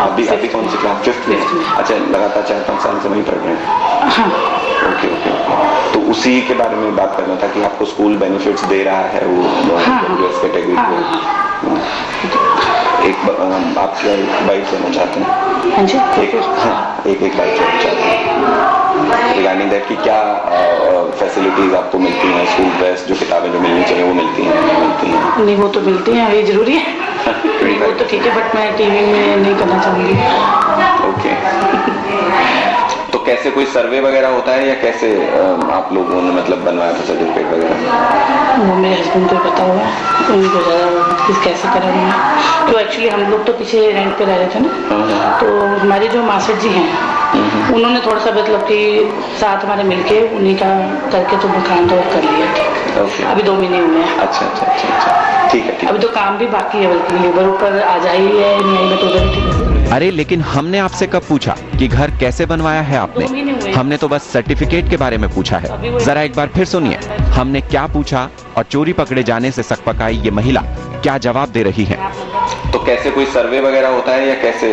हाँ, अभी कौन सी क्लास? 5th में। अच्छा, लगातार 4-5 साल से वहीं पढ़ रहे हैं। हाँ। ओके। तो उसी के बारे में बात करना था कि आपको स्कूल बेनिफिट्स दे रहा है वो ईडब्ल्यूएस कैटेगरी को। एक आप बाइट देना चाहते हैं? हाँ जी। एक बाइट देना चाहते हैं रिगार्डिंग दैट कि क्या फैसिलिटीज आपको मिलती हैं, स्कूल ड्रेस, जो किताबें जो मिलनी चाहिए वो मिलती हैं? नहीं, वो तो मिलती हैं, ये जरूरी है। नहीं, वो तो ठीक है, बट मैं टीवी में नहीं करना चाहूंगी। ओके। तो कैसे कोई सर्वे वगैरह होता है या कैसे आप लोगों ने मतलब बनवाया था सर्टिफिकेट वगैरह? वो मेरे हस्बैंड को पता होगा, उनको ज़्यादा कैसे करा उन्होंने। तो एक्चुअली हम लोग तो पीछे रेंट पे रह रहे थे ना, तो हमारे जो मास्टर जी हैं उन्होंने थोड़ा सा मतलब कि साथ हमारे मिलके उन्हीं का करके तो मकान तो कर लिया। ठीक, अभी 2 महीने हुए हैं। अच्छा, ठीक है। अभी तो काम भी बाकी है, बल्कि लेबर ऊपर आ जाई है, नहीं आई, मैं तो उधर ठीक है। अरे लेकिन हमने आपसे कब पूछा कि घर कैसे बनवाया है आपने? हमने तो बस सर्टिफिकेट के बारे में पूछा है। जरा एक बार फिर सुनिए हमने क्या पूछा और चोरी पकड़े जाने से सकपकाई ये महिला क्या जवाब दे रही है। तो कैसे कोई सर्वे वगैरह होता है या कैसे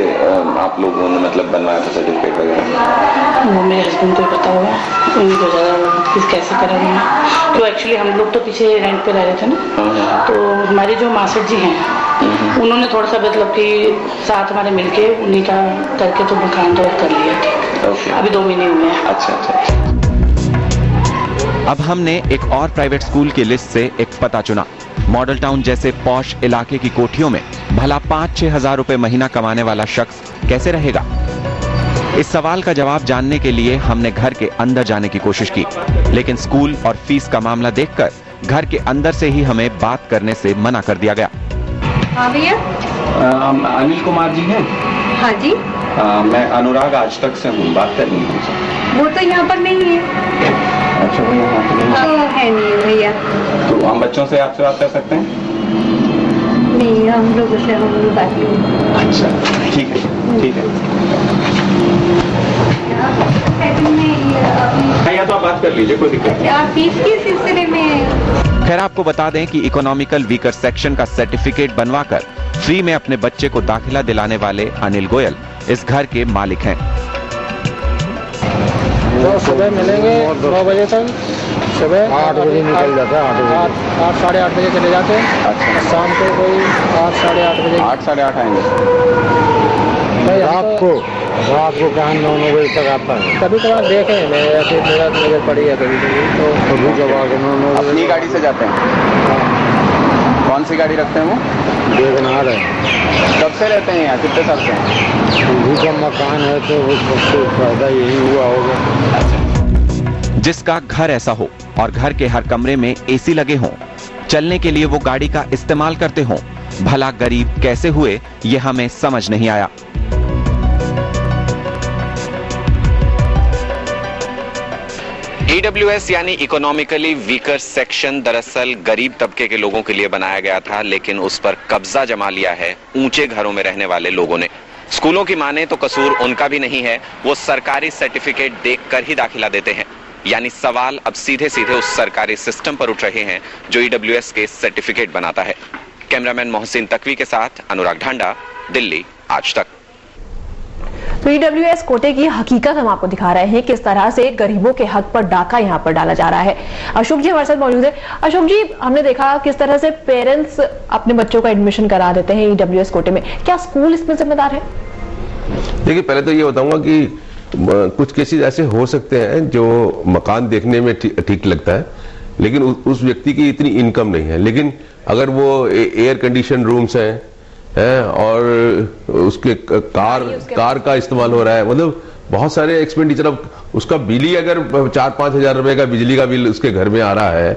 आप लोगों ने मतलब बनवाया था सर्टिफिकेट वगैरह? वो मेरे हस्बैंड को पता होगा, उनको ज़्यादा कैसे करा उन्होंने। तो एक्चुअली हम लोग तो पीछे रेंट पे रह रहे थे ना, तो हमारे जो मास्टर जी हैं उन्होंने थोड़ा सा मतलब कि साथ हमारे मिलके उन्हीं का करके तो मकान तो कर लिया। ठीक, अभी 2 महीने हुए हैं। अच्छा। अब हमने एक और प्राइवेट स्कूल की लिस्ट से एक पता चुना। मॉडल टाउन जैसे पॉश इलाके की कोठियों में भला 5-6 हजार रुपए महीना कमाने वाला शख्स कैसे रहेगा? इस सवाल का जवाब जानने के लिए हमने घर के अंदर जाने की कोशिश की, लेकिन स्कूल और फीस का मामला देखकर घर के अंदर से ही हमें बात करने से मना कर दिया गया। हाँ भैया। अनिल कुमार जी हैं? हाँ जी। मैं अनुराग आज तक से हूँ, बात करनी है। वो तो यहाँ पर नहीं है। अच्छा, वो यहाँ पर नहीं है? है नहीं भैया। तो हम बच्चों से आपसे बात कर सकते हैं? नहीं, हम लोगों से हम लोग बात नहीं। अच्छा, ठीक है। या तो आप बात कर लीजिए, कोई दिक्कत नहीं। फीस के सिलसिले में खैर आपको बता दें कि इकोनॉमिकल वीकर सेक्शन का सर्टिफिकेट बनवाकर फ्री में अपने बच्चे को दाखिला दिलाने वाले अनिल गोयल इस घर के मालिक हैं। तो सुबह मिलेंगे 9 बजे तक, सुबह 8 बजे निकल जाते हैं, 8 साढ़े 8 बजे चले जाते हैं। अच्छा। शाम को कोई 8 साढ़े 8 बजे। 8 साढ़े 8 आएंगे रात को कहाँ 9 बजे तक आता है। कभी कभार देखे मैं ऐसे मेरा नजर पड़ी है कभी तो अपनी गाड़ी से जाते हैं? कौन सी गाड़ी रखते हैं वो? वेगनार है। कब से रहते हैं यहाँ, कितने साल से? का मकान है तो वो सबसे फायदा यही हुआ होगा। जिसका घर ऐसा हो और घर के हर कमरे में एसी लगे हों, चलने के लिए वो गाड़ी का इस्तेमाल करते हों, भला गरीब कैसे हुए ये हमें समझ नहीं आया। ईडब्ल्यूएस यानी इकोनॉमिकली वीकर सेक्शन दरअसल गरीब तबके के लोगों के लिए बनाया गया था, लेकिन उस पर कब्जा जमा लिया है ऊंचे घरों में रहने वाले लोगों ने। स्कूलों की माने तो कसूर उनका भी नहीं है, वो सरकारी सर्टिफिकेट देखकर ही दाखिला देते हैं। यानी सवाल अब सीधे सीधे उस सरकारी सिस्टम पर उठ रहे हैं जो ईडब्ल्यूएस के सर्टिफिकेट बनाता है। कैमरामैन मोहसिन तकवी के साथ अनुराग ढांडा, दिल्ली आज तक। तो ईडब्ल्यूएस कोटे की हकीकत हम आपको दिखा रहे हैं, किस तरह से गरीबों के हक पर डाका यहां पर डाला जा रहा है। अशोक जी हमारे साथ मौजूद है। अशोक जी, हमने देखा किस तरह से पेरेंट्स अपने बच्चों का एडमिशन करा देते हैं ईडब्ल्यूएस कोटे में, क्या स्कूल इसमें जिम्मेदार है? देखिए, पहले तो ये बताऊंगा कि कुछ केसेस ऐसे हो सकते हैं जो मकान देखने में ठीक लगता है, लेकिन उस व्यक्ति की इतनी इनकम नहीं है। लेकिन अगर वो एयर कंडीशन रूम्स हैं और उसके कार का इस्तेमाल हो रहा है, मतलब बहुत सारे एक्सपेंडिचर, अब उसका बिल ही अगर 4-5 हजार रुपए का बिजली का बिल उसके घर में आ रहा है,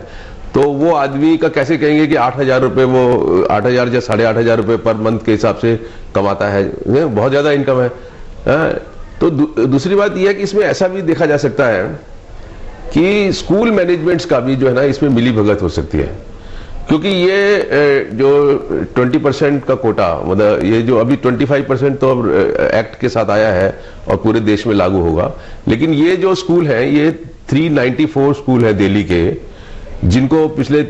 तो वो आदमी का कैसे कहेंगे कि 8 हजार रुपए, वो 8 हजार या 8.5 रुपए पर मंथ के हिसाब से कमाता है, बहुत ज्यादा इनकम है। तो दूसरी बात यह है कि इसमें ऐसा भी देखा जा सकता है कि स्कूल मैनेजमेंट्स का भी जो है ना, इसमें मिली भगत हो सकती है, क्योंकि ये जो 20% का कोटा, मतलब ये जो अभी 25% तो अब एक्ट के साथ आया है और पूरे देश में लागू होगा, लेकिन ये जो स्कूल है ये 394 स्कूल है दिल्ली के, जिनको पिछले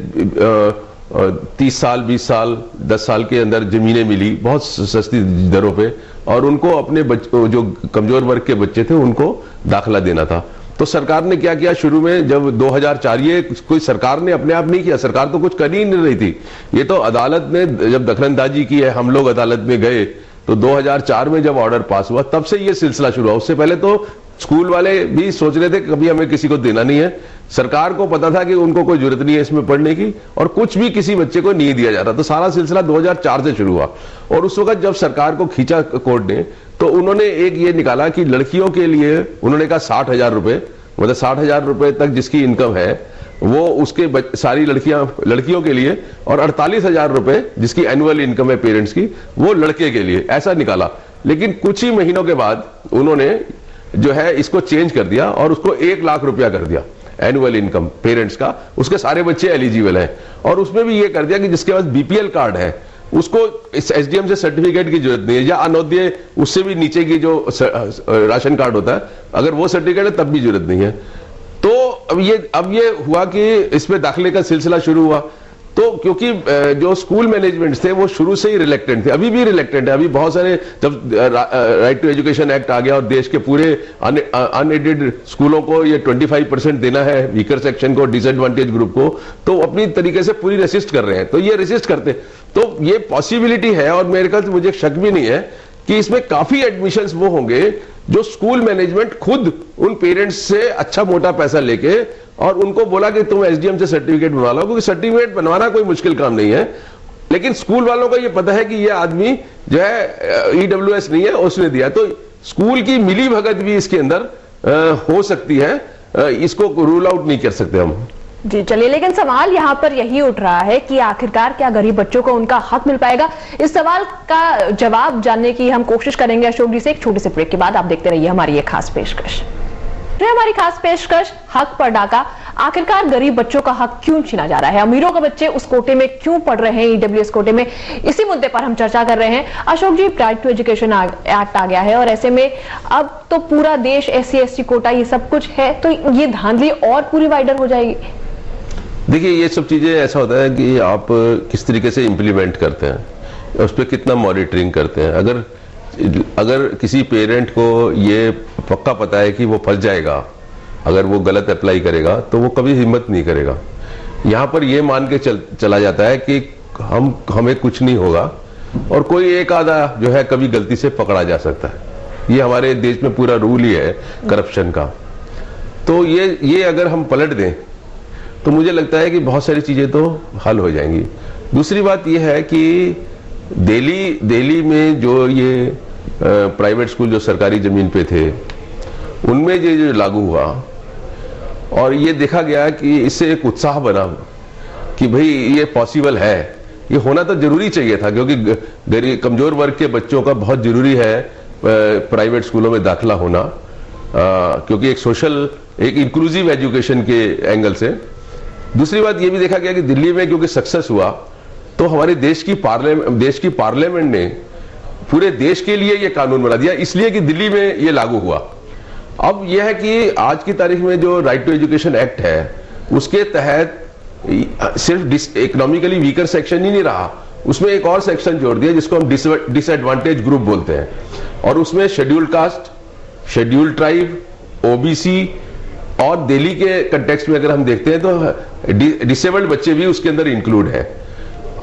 30 साल 20 साल 10 साल के अंदर जमीनें मिली बहुत सस्ती दरों पे, और उनको अपने जो कमजोर वर्ग के बच्चे थे उनको दाखिला देना था। तो सरकार ने क्या किया, शुरू में जब 2004, ये कोई सरकार ने अपने आप नहीं किया, सरकार तो कुछ कर ही नहीं रही थी, ये तो अदालत ने जब दखलंदाजी की है, हम लोग अदालत में गए तो 2004 में जब ऑर्डर पास हुआ तब से ये सिलसिला शुरू हुआ। उससे पहले तो स्कूल वाले भी सोच रहे थे कभी हमें किसी को देना नहीं है, सरकार को पता था कि उनको कोई जरूरत नहीं है इसमें पढ़ने की, और कुछ भी किसी बच्चे को नहीं दिया जाता। तो सारा सिलसिला 2004 से शुरू हुआ, और उस वक्त जब सरकार को खींचा कोर्ट ने तो उन्होंने एक ये निकाला कि लड़कियों के लिए उन्होंने कहा 60,000 रुपए, मतलब 60,000 रुपए तक जिसकी इनकम है वो उसके सारी लड़कियों के लिए, और 48,000 रुपए जिसकी एनुअल इनकम है पेरेंट्स की वो लड़के के लिए, ऐसा निकाला। लेकिन कुछ ही महीनों के बाद उन्होंने जो है इसको चेंज कर दिया और उसको 1 लाख रुपया कर दिया एनुअल इनकम पेरेंट्स का, उसके सारे बच्चे एलिजिबल हैं। और उसमें भी ये कर दिया कि जिसके पास बीपीएल कार्ड है उसको इस एसडीएम से सर्टिफिकेट की जरूरत नहीं है, या अनोदय उससे भी नीचे की जो राशन कार्ड होता है अगर वो सर्टिफिकेट है तब भी जरूरत नहीं है। तो अब ये हुआ कि इसमें दाखिले का सिलसिला शुरू हुआ, तो क्योंकि जो स्कूल मैनेजमेंट थे वो शुरू से ही रिलेक्टेंट थे, अभी भी रिलेक्टेंट है। अभी बहुत सारे, जब राइट टू एजुकेशन एक्ट आ गया और देश के पूरे अनएडेड स्कूलों को ये 25% देना है, वीकर सेक्शन को, डिसएडवांटेज ग्रुप को, तो अपनी तरीके से पूरी रेसिस्ट कर रहे हैं। तो ये रेसिस्ट करते, तो ये पॉसिबिलिटी है, और मेरे ख्याल से मुझे शक भी नहीं है कि इसमें काफी एडमिशंस वो होंगे जो स्कूल मैनेजमेंट खुद उन पेरेंट्स से अच्छा मोटा पैसा लेके और उनको बोला कि तुम एसडीएम से सर्टिफिकेट बनवा लो, क्योंकि सर्टिफिकेट बनवाना कोई मुश्किल काम नहीं है। लेकिन स्कूल वालों को ये पता है कि ये आदमी जो है ईडब्ल्यूएस नहीं है, उसने दिया, तो स्कूल की मिली भगत भी इसके अंदर हो सकती है, इसको रूल आउट नहीं कर सकते हम। जी चलिए, लेकिन सवाल यहाँ पर यही उठ रहा है कि आखिरकार क्या गरीब बच्चों को उनका हक मिल पाएगा? इस सवाल का जवाब जानने की हम कोशिश करेंगे अशोक जी से एक छोटे से ब्रेक के बाद। आप देखते रहिए हमारी ये खास पेशकश। हमारी खास पेशकश हक पर डाका। आखिरकार गरीब बच्चों का हक क्यों छीना जा रहा है? अमीरों के बच्चे उस कोटे में क्यों पढ़ रहे हैं, ईडब्ल्यूएस कोटे में? इसी मुद्दे पर हम चर्चा कर रहे हैं। अशोक जी, राइट टू एजुकेशन एक्ट आ गया है और ऐसे में अब तो पूरा देश SC ST कोटा ये सब कुछ है, तो ये धांधली और पूरी वाइडर हो जाएगी। देखिए, ये सब चीजें ऐसा होता है कि आप किस तरीके से इंप्लीमेंट करते हैं, उस पर कितना मॉनिटरिंग करते हैं। अगर किसी पेरेंट को ये पक्का पता है कि वो फंस जाएगा अगर वो गलत अप्लाई करेगा, तो वो कभी हिम्मत नहीं करेगा। यहाँ पर ये मान के चला जाता है कि हमें कुछ नहीं होगा, और कोई एक आधा जो है कभी गलती से पकड़ा जा सकता है। ये हमारे देश में पूरा रूल ही है करप्शन का। तो ये अगर हम पलट दें तो मुझे लगता है कि बहुत सारी चीजें तो हल हो जाएंगी। दूसरी बात यह है कि दिल्ली में जो ये प्राइवेट स्कूल जो सरकारी जमीन पे थे उनमें जो लागू हुआ, और ये देखा गया कि इससे एक उत्साह बना कि भाई ये पॉसिबल है, ये होना तो जरूरी चाहिए था, क्योंकि गरीब कमजोर वर्ग के बच्चों का बहुत जरूरी है प्राइवेट स्कूलों में दाखिला होना, क्योंकि एक इंक्लूसिव एजुकेशन के एंगल से। दूसरी बात ये भी देखा गया कि दिल्ली में क्योंकि सक्सेस हुआ, तो हमारे देश की पार्लियामेंट ने पूरे देश के लिए ये कानून बना दिया, इसलिए कि दिल्ली में ये लागू हुआ। अब यह है कि आज की तारीख में जो राइट टू एजुकेशन एक्ट है उसके तहत सिर्फ इकोनॉमिकली वीकर सेक्शन ही नहीं रहा, उसमें एक और सेक्शन जोड़ दिया जिसको हम डिसएडवांटेज ग्रुप बोलते हैं, और उसमें scheduled caste, scheduled tribe, OBC, और दिल्ली के कंटेक्स्ट में अगर हम देखते हैं तो डिसेबल्ड बच्चे भी उसके अंदर इंक्लूड है।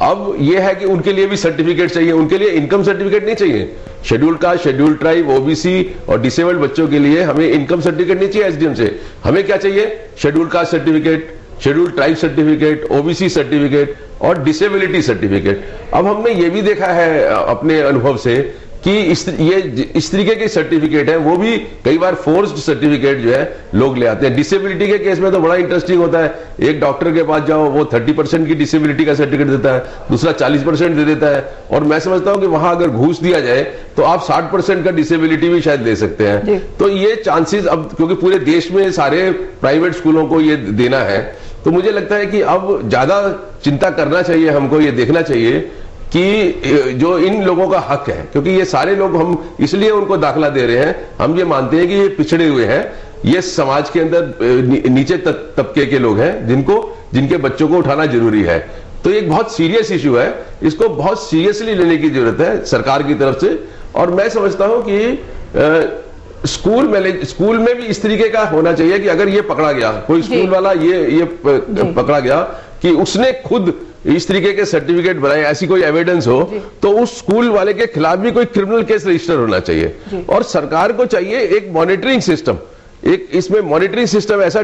अब यह है कि उनके लिए भी सर्टिफिकेट चाहिए, उनके लिए इनकम सर्टिफिकेट नहीं चाहिए। Scheduled caste, scheduled tribe, OBC और डिसेबल्ड बच्चों के लिए हमें इनकम सर्टिफिकेट नहीं चाहिए एसडीएम से, हमें क्या चाहिए? Scheduled caste certificate, scheduled tribe certificate, OBC certificate और डिसेबिलिटी सर्टिफिकेट। अब हमने ये भी देखा है अपने अनुभव से कि इस तरीके के सर्टिफिकेट है वो भी कई बार फोर्स्ड सर्टिफिकेट जो है लोग ले आते हैं। डिसेबिलिटी के केस में तो बड़ा इंटरेस्टिंग होता है, एक डॉक्टर के पास जाओ वो 30% की डिसेबिलिटी का सर्टिफिकेट देता है, दूसरा 40% दे देता है, और मैं समझता हूं कि वहां अगर घूस दिया जाए तो आप 60% का डिसेबिलिटी भी शायद दे सकते हैं। तो ये चांसेस अब क्योंकि पूरे देश में सारे प्राइवेट स्कूलों को ये देना है, तो मुझे लगता है कि अब ज्यादा चिंता करना चाहिए, हमको ये देखना चाहिए कि जो इन लोगों का हक है, क्योंकि ये सारे लोग हम इसलिए उनको दाखिला दे रहे हैं, हम ये मानते हैं कि ये पिछड़े हुए हैं, ये समाज के अंदर नीचे तबके के लोग हैं जिनके बच्चों को उठाना जरूरी है। तो एक बहुत सीरियस इशू है, इसको बहुत सीरियसली लेने की जरूरत है सरकार की तरफ से। और मैं समझता हूं कि स्कूल में भी इस तरीके का होना चाहिए कि अगर ये पकड़ा गया, कोई स्कूल वाला ये पकड़ा गया कि उसने खुद इस तरीके के सर्टिफिकेट बनाए, ऐसी कोई एविडेंस हो, तो उस स्कूल वाले के खिलाफ भी कोई क्रिमिनल केस रजिस्टर होना चाहिए। और सरकार को चाहिए एक मॉनिटरिंग सिस्टम, एक इसमें मॉनिटरिंग सिस्टम ऐसा